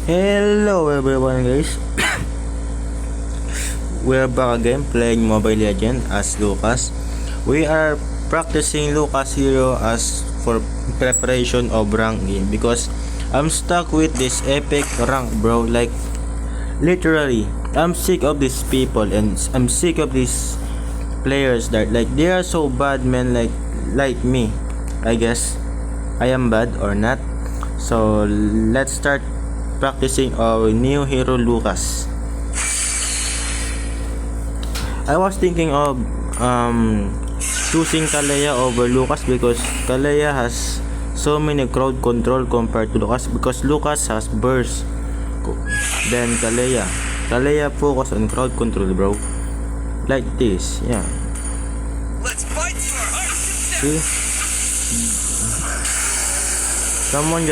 Hello everyone guys. We're back again playing Mobile Legends as Lucas. We are practicing Lucas Hero as for preparation of rank game because I'm stuck with this epic rank, bro. Like literally, I'm sick of these people and I'm sick of these players that like they are so bad, man. Like me, I guess I am bad or not. So let's start practicing our new hero Lucas. I was thinking of choosing Kalea over Lucas because Kalea has so many crowd control compared to Lucas because Lucas has burst. Then Kalea focus on crowd control, bro. Like this, yeah. Let's fight to our heart's See? Someone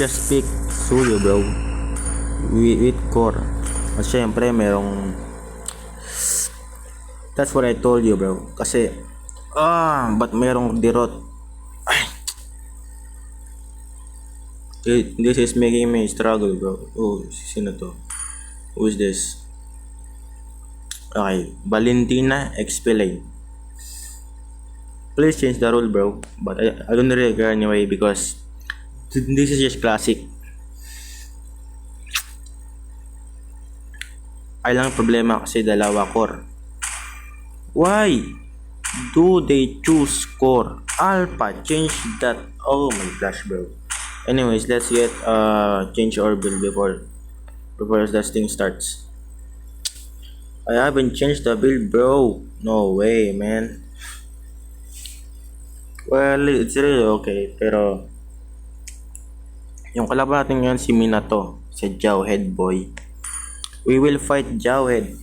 just pick Suyo, bro. With core. At syempre, merong that's what I told you, bro. Kasi but merong dirot. This is making me struggle, bro. Oh, sino to? Who is this? Okay, Valentina Expelay. Please change the rule, bro. But I don't really care anyway because this is just classic. Ay lang problema kasi dalawa core. Why do they choose core? Alpha, change that. Oh my gosh, bro. Anyways, let's get change our build before this thing starts. I haven't changed the build, bro. No way, man. Well, it's really okay, pero yung kalaban natin ngayon si Minato, si Jowhead boy. We will fight Jowhead.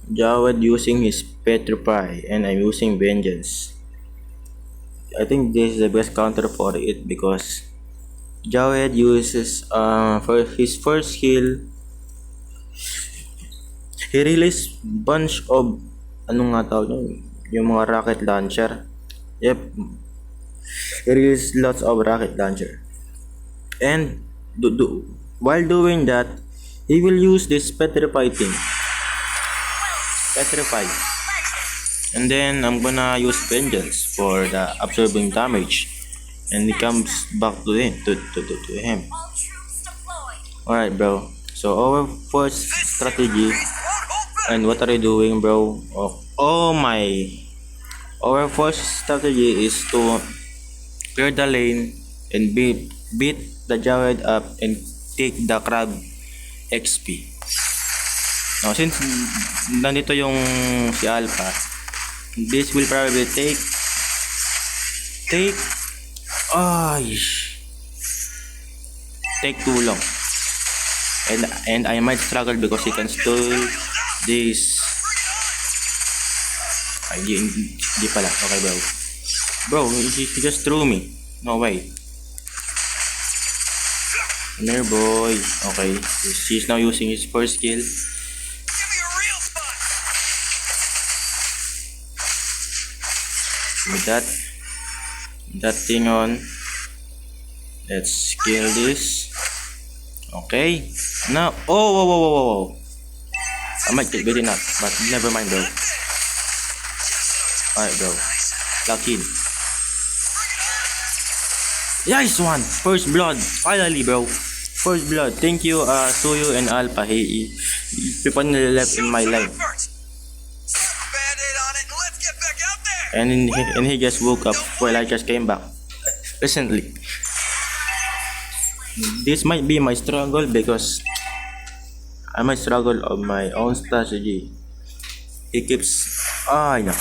Jowhead using his Petrify and I'm using Vengeance. I think this is the best counter for it because Jowhead uses for his first skill he released bunch of nga tawag yung mga rocket launcher. Yep. He released lots of rocket launcher. And while doing that, he will use this Petrify thing. Petrify. And then I'm gonna use Vengeance for the absorbing damage. And it comes back to him. To him. Alright, bro. So our first strategy. And what are you doing, bro? Oh my. Our first strategy is to clear the lane and beat the Jowhead up and take the crab XP. Now since nandito yung si Alpha, this will probably take too long. And I might struggle because he can steal this. Ay, di pala. Okay, bro. Bro, he just threw me. No way. There, boy. Okay. She's now using his first skill. With that thing on. Let's kill this. Okay. Now, whoa. I might get beaten up, but never mind, bro. Alright, bro. Lock in. Nice one! First blood. Finally, bro. First blood. Thank you, Suyo and Alpha. He finally left in my life. And he just woke up while I just came back recently. This might be my struggle because I might struggle on my own strategy. He keeps no.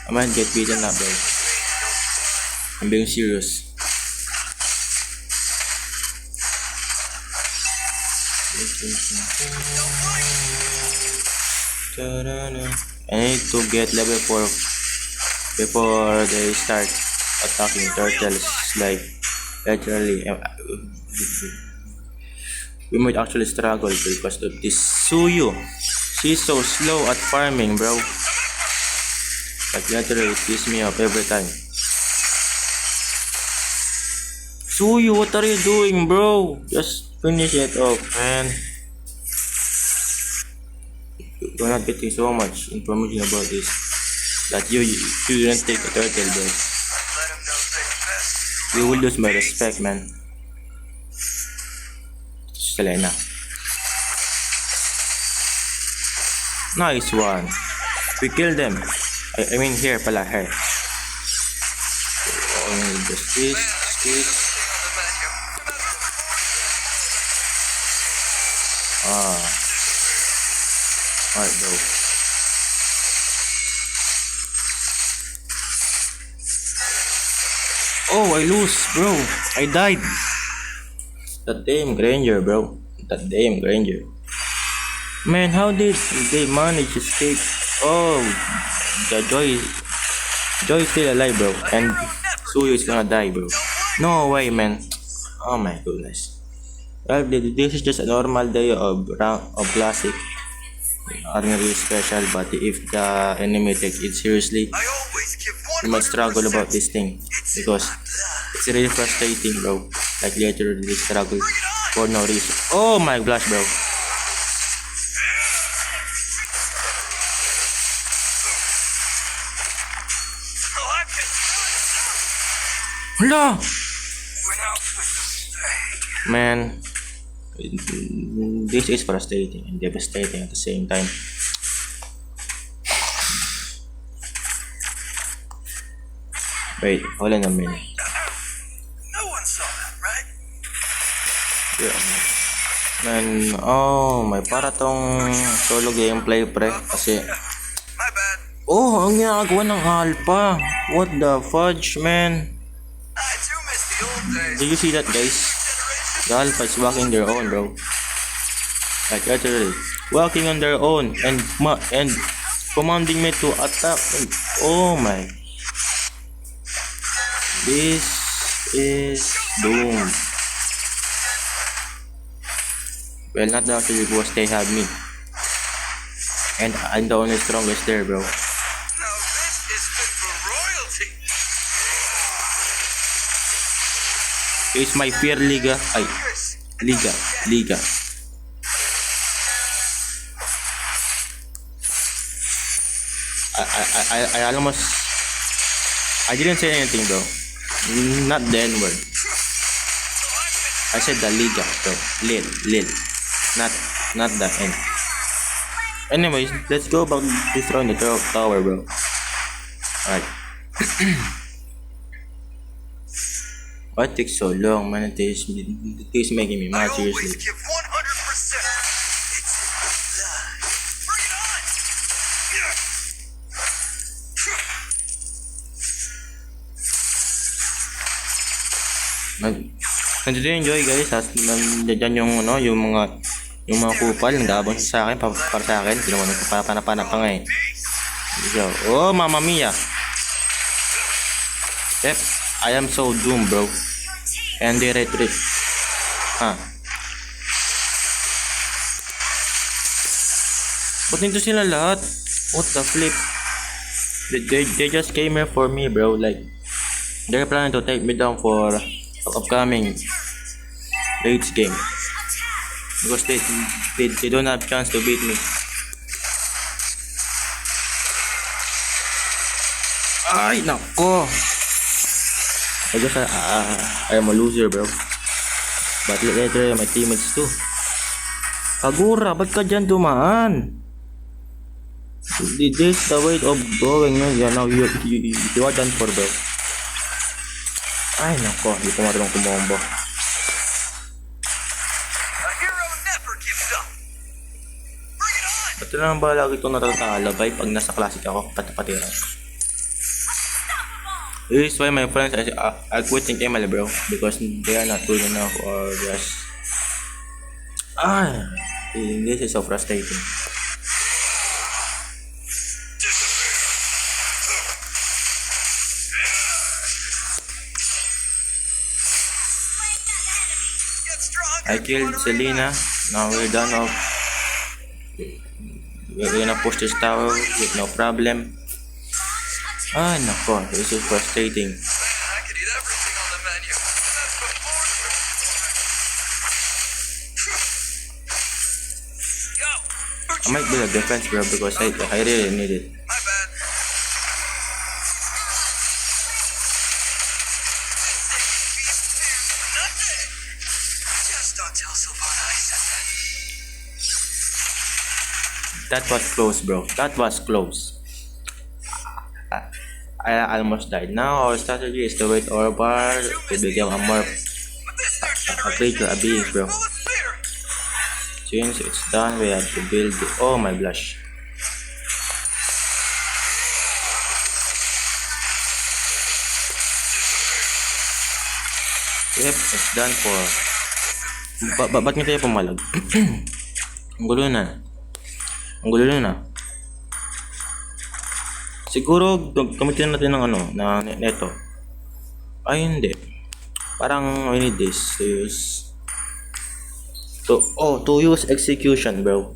I might get beaten up, bro. I'm being serious. I need to get level 4 before they start attacking turtles. Like literally, we might actually struggle because of this Suyo. She's so slow at farming, bro. Like literally, it pisses me off every time. Suyu, what are you doing, bro? Just finish it off, man. You're not getting so much information about this that you didn't take a turtle, bro. Let him know they best. You will lose my respect, man. Selena. Nice one. We killed them. I mean here pala, here. Just this. Alright, bro. Oh, I lose, bro. I died. That damn Granger, bro. That damn Granger. Man, how did they manage to escape? Oh, the Joy is still alive, bro. And Suyu is gonna die, bro. No way, man. Oh my goodness. Well, this is just a normal day of classic. Aren't really special, but if the enemy take it seriously, I always give you might struggle 100%. about this thing because it's really frustrating, bro. Like literally struggle for no reason. Oh my gosh, bro. Oh, I can Hala! without mistake. Man, this is frustrating and devastating at the same time. Wait, hold on a minute. No one saw that, right? Yeah. Man, oh, may para tong solo gameplay, pre. Kasi, My bad. oh, ang ginagawa ng Alpha. What the fudge, man? I do miss the old days. Did you see that, guys? The Alpha is walking their own, bro. Like literally, walking on their own and commanding me to attack. And, oh my! This is doomed. Well, not actually because they have me, and I'm the only strongest there, bro. Now this is fit for royalty. It's my fear liga. Ay, liga. I almost I didn't say anything, bro. Not the N word. I said the liga, bro. Lil. Not the N. Anyways, let's go back destroying the tower, bro. Alright. Why it takes so long, man? It is making me I mad, always seriously. give 100%. It's bring it on. Nandito yung Joy, guys. Nandiyan yung yung mga kupal nagabang sa akin para sa akin. Sino mo nagpapanapana pa nga eh. So, oh, Mamma Mia. Yep, I am so doomed, bro. And they retreat. Ba't nito sila lahat? What the flip? They just came here for me, bro. Like, they're planning to take me down for upcoming late game. Because they don't have chance to beat me. Ay, nako. I guess I'm a loser, bro. But later, my teammates too. Kagura, ba't ka dyan dumaan? This is the way of going, man. You know, you are done for, bro. Ay, nako. Hindi ko marunong kumombo. A hero never gives up. Bring it on. Ba't naman ba lagi itong natatalabay pag nasa classic ako? Patapatiran. This is why my friends are quitting ML, bro. Because they are not good enough or just... this is so frustrating. Get stronger. I killed Selena. Now we're done off. We're gonna push this tower with no problem. Nako. This is frustrating. I could eat everything on the menu. Go. I might build a defense, bro, because I really need it. My bad. Nothing. Just don't tell Silvana I said that. That was close, bro. That was close. I almost died. Now our strategy is to wait our bar to become a more But this new a generation creature, a being, is bro. full of fear. Since it's done, we have to build the. Oh my blush. Yep, it's done for. Ba't nyo tayo pumalag? Ang gulo na. Ang gulo na. Siguro gamitin natin ng ano, na neto. Ay hindi. Parang we need this to use. To use execution, bro.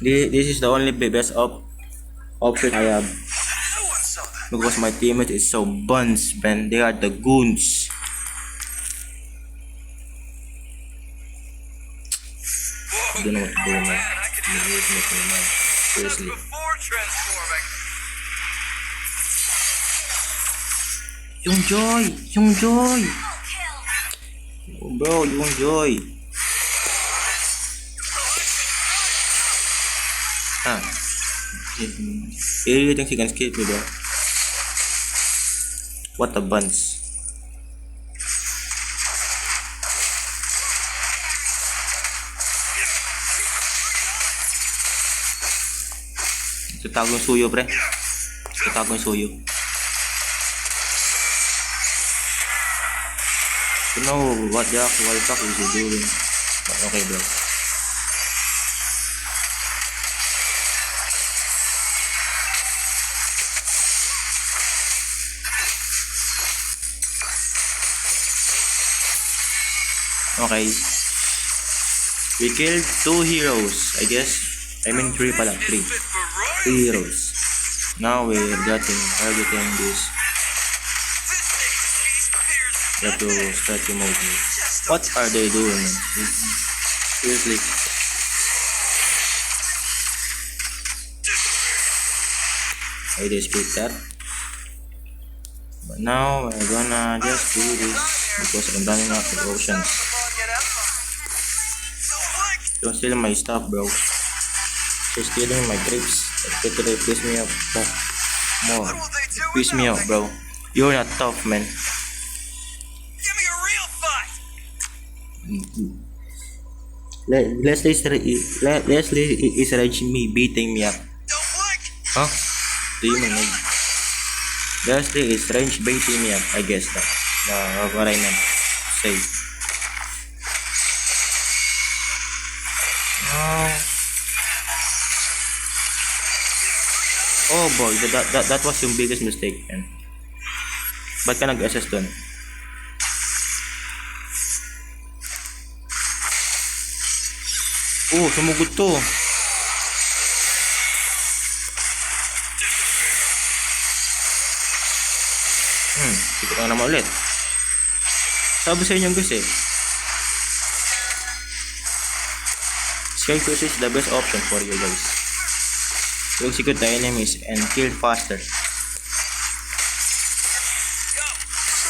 This is the only best option I have. No one saw that. Because my teammate is so buns, man. They are the goons. I don't know what to do, man. I could do This is making me mad. this Seriously. before transforming. Yung joy! Yung joy! Oh, bro, yung joy! Ah. You really think he can skip me, bro? What a buns. Tatago yung suyo, pre. Tatago yung suyo. You know what the fuck is he doing? But okay, bro. Okay. We killed 2 heroes, I guess. I mean 3 pala, 3. 3 heroes. Now we're targeting this. We have to start remoting. What are they doing? Seriously. I just escaped that. But now we're gonna just do this because I'm running out of options. Don't steal my stuff, bro. You're stealing my grapes. That really piss me off more. Piss me off, bro. You're not tough, man. Give me a real fight. Leslie is rage me, beating me up. Don't blink. Huh? Do you mean? Leslie is range baiting me up, I guess that. What I meant to say. Oh boy, that was yung biggest mistake, man. Ba't ka nag-assess dun? Oh, sumugod to. Ito ka naman ulit. Sabi sa inyo guys eh. Sky Cruise is the best option for you guys. To execute the enemies and kill faster. Go.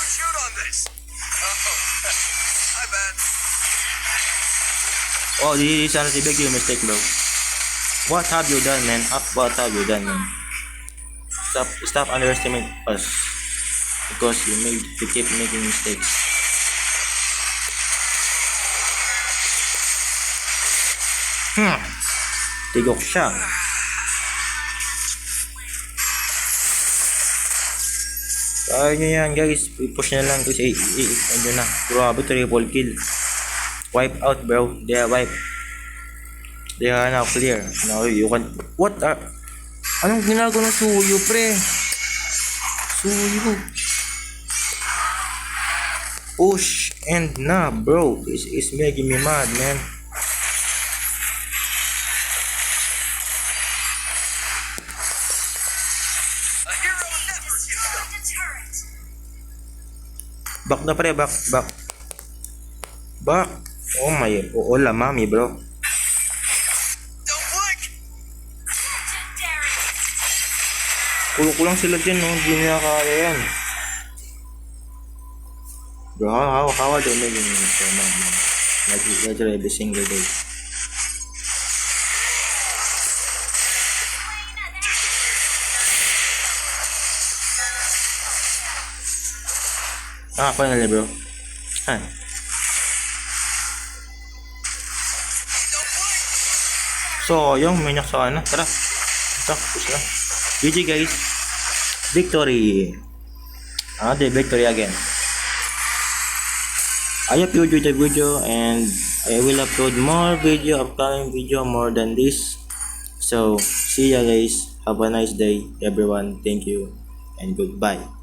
Shoot on this. Uh-oh. My bad. Oh, this is honestly big mistake, bro. What have you done, man? What have you done, man? Stop underestimating us. Because you keep making mistakes. Tigok siya. Kaya nyo yan, guys. I-push na lang kasi ano na. Grabe, triple kill. Wipe out, bro. They are wipe. They are now clear. Now you can. What are? Anong ginagawa ng suyo, pre? Suyo. Push and na, bro. This is making me mad, man. A hero never gives up. Back na pre, back, back. Back. Oh my, hola mami bro. Don't blink! Kulang sila dyan, no? Hindi nila kaya yan. Bro, how are they making so like every single day? Finally bro. Ah. So, yung minyak sa ano. Tara. Tapos na. GG guys. Victory. The victory again. I hope you enjoyed the video and I will upload more video, upcoming video more than this. So, see ya guys. Have a nice day everyone. Thank you and goodbye.